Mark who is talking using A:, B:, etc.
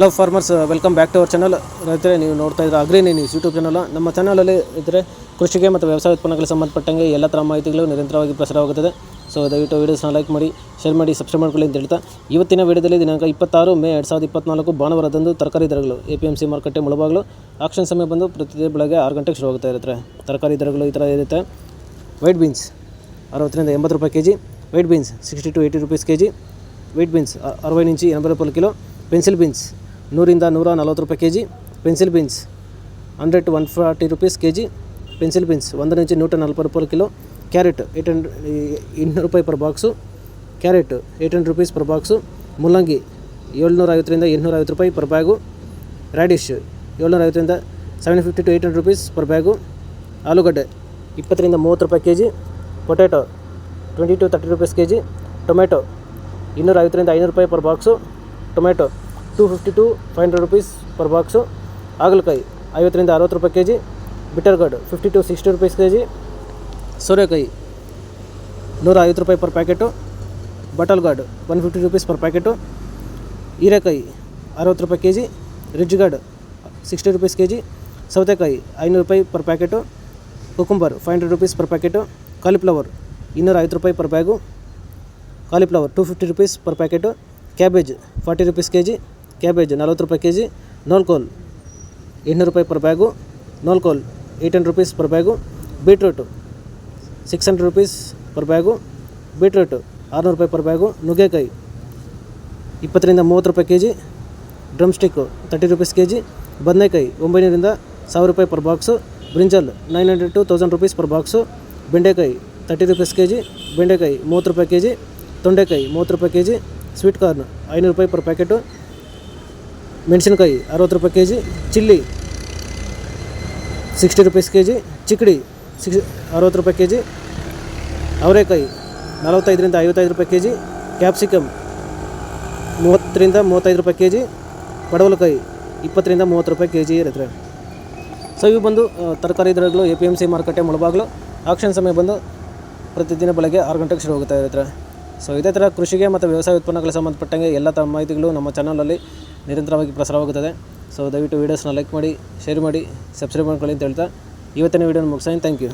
A: Hello farmers, welcome back to our channel. ರೈತರೆ, ನೀವು ನೋಡ್ತಾ ಇದ್ರೆ ಅಗ್ರಿ ನ್ಯೂಸ್ ಯೂಟ್ಯೂಬ್ ಚಾನಲ್. ನಮ್ಮ ಚಾನಲಲ್ಲಿ ಇದ್ದರೆ ಕೃಷಿಗೆ ಮತ್ತು ವ್ಯವಸಾಯ ಉತ್ಪನ್ನಗಳಿಗೆ ಸಂಬಂಧಪಟ್ಟಂಗೆ ಎಲ್ಲ ಥರ ಮಾಹಿತಿಗಳು ನಿರಂತರವಾಗಿ ಪ್ರಸಾರವಾಗುತ್ತದೆ. ಸೊ ದಯವಿಟ್ಟು ವೀಡಿಯೋಸ್ನ ಲೈಕ್ ಮಾಡಿ, ಶೇರ್ ಮಾಡಿ, ಸಬ್ಸ್ಕ್ರೈಬ್ ಮಾಡ್ಕೊಳ್ಳಿ ಅಂತ ಹೇಳ್ತಾ, ಇವತ್ತಿನ ವೀಡಿಯೋದಲ್ಲಿ ದಿನಾಂಕ 26 ಮೇ 2024 ಭಾನುವಾರದಂದು ತರಕಾರಿ ದರಗಳು APMC ಮಾರುಕಟ್ಟೆ ಮುಳಬಾಗಿಲು. ಆಕ್ಷನ್ ಸಮಯ ಬಂದು ಪ್ರತಿ ಬೆಳಗ್ಗೆ 6 ಗಂಟೆಗೆ ಶುರುವಾಗುತ್ತಾ ಇರುತ್ತೆ. ತರಕಾರಿ ದರಗಳು ಈ ಥರ ಇರುತ್ತೆ. ವೈಟ್ ಬೀನ್ಸ್ 60 ರಿಂದ 80 ರೂಪಾಯಿ kg, white beans 60 to 80 rupees kg, white beans 60 ಇಂಚಿ 80 ರೂಪಾಯಿ ಕಿಲೋ, ಪೆನ್ಸಿಲ್ ಬೀನ್ಸ್ 100 ರಿಂದ 140 ರೂಪಾಯಿ kg, pencil beans 100 to 140 rupees kg, pencil beans 1 ಇಂಚಿ 140 ರೂಪಾಯಿ ಕಿಲೋ, ಕ್ಯಾರೆಟ್ 200 ರೂಪಾಯಿ per box, carrot 800 rupees per box, ಮುಲ್ಲಂಗಿ 750 ರಿಂದ 850 ರೂಪಾಯಿ ಪರ್ ಬ್ಯಾಗು, ರ್ಯಾಡಿಶ್ 750 ರಿಂದ 750 to 800 ರೂಪೀಸ್ ಪರ್ ಬ್ಯಾಗು, ಆಲೂಗಡ್ಡೆ 20 ರಿಂದ 30 ರೂಪಾಯಿ kg, potato 20 to 30 rupees kg, tomato 250 ರಿಂದ 500 ರೂಪಾಯಿ per box, tomato 250 to 500 rupees per box, ಹಾಗಲಕಾಯಿ 50 ರಿಂದ 60 ರೂಪಾಯಿ kg, bitter gourd 50 to 60 rupees kg, ಸೋರೆಕಾಯಿ 150 ರೂಪಾಯಿ per packet, bottle gourd 150 rupees per packet, ಹೀರೆಕಾಯಿ 60 ರೂಪಾಯಿ kg, ridge gourd 60 rupees kg, ಸೌತೆಕಾಯಿ 500 ರೂಪಾಯಿ per packet, cucumber 500 rupees per packet, cauliflower 250 ರೂಪಾಯಿ per bag, cauliflower 250 rupees per packet, cabbage 40 rupees kg, cabbage 40 ರೂಪಾಯಿ kg, knolkhol 800 ರೂಪಾಯಿ per bag, knolkhol 800 rupees per bag, beetroot 600 rupees per bag, beetroot 600 ರೂಪಾಯಿ per bag, ನುಗ್ಗೆಕಾಯಿ 20 ರಿಂದ 30 ರೂಪಾಯಿ kg, drum stick 30 rupees kg, ಬದನೆಕಾಯಿ 900 ರಿಂದ 1000 ರೂಪಾಯಿ per box, brinjal 900 to 1000 rupees per box, ಬೆಂಡೆಕಾಯಿ 30 ರೂಪೀಸ್ kg, ಬೆಂಡೆಕಾಯಿ 30 ರೂಪಾಯಿ kg, ತೊಂಡೆಕಾಯಿ 30 ರೂಪಾಯಿ kg, ಸ್ವೀಟ್ ಕಾರ್ನ್ 500 ರೂಪಾಯಿ ಪರ್ ಪ್ಯಾಕೆಟು, ಮೆಣಸಿನಕಾಯಿ 60 ರೂಪಾಯಿ kg, chilli 60 rupees kg, Chikkodi 60 ರೂಪಾಯಿ kg, ಅವರೆಕಾಯಿ 45 ರಿಂದ 55 ರೂಪಾಯಿ kg, ಕ್ಯಾಪ್ಸಿಕಮ್ 30 ರಿಂದ 35 ರೂಪಾಯಿ kg, ಪಡವಲಕಾಯಿ 20 ರಿಂದ 30 ರೂಪಾಯಿ kg ಇರುತ್ತೆ. ಸೊ ಇವು ಬಂದು ತರಕಾರಿ ದರಗಳು APMC ಮಾರುಕಟ್ಟೆ ಮುಳಬಾಗಿಲು. ಆಕ್ಷನ್ ಸಮಯ ಬಂದು ಪ್ರತಿದಿನ ಬೆಳಗ್ಗೆ 6 ಗಂಟೆಗೆ ಶುರು ಹೋಗುತ್ತಾ ಇರುತ್ತೆ. ಸೊ ಇದೇ ಥರ ಕೃಷಿಗೆ ಮತ್ತು ವ್ಯವಸಾಯ ಉತ್ಪನ್ನಗಳಿಗೆ ಸಂಬಂಧಪಟ್ಟಂಗೆ ಎಲ್ಲ ಥರ ಮಾಹಿತಿಗಳು ನಮ್ಮ ಚಾನಲಲ್ಲಿ ನಿರಂತರವಾಗಿ ಪ್ರಸಾರವಾಗುತ್ತದೆ. ಸೊ ದಯವಿಟ್ಟು ವೀಡಿಯೋಸ್ನ ಲೈಕ್ ಮಾಡಿ, ಶೇರ್ ಮಾಡಿ, ಸಬ್ಸ್ಕ್ರೈಬ್ ಮಾಡ್ಕೊಳ್ಳಿ ಅಂತ ಹೇಳ್ತಾ ಇವತ್ತಿನ ವೀಡಿಯೋನ ಮುಗಿಸ್ತೀನಿ. Thank you.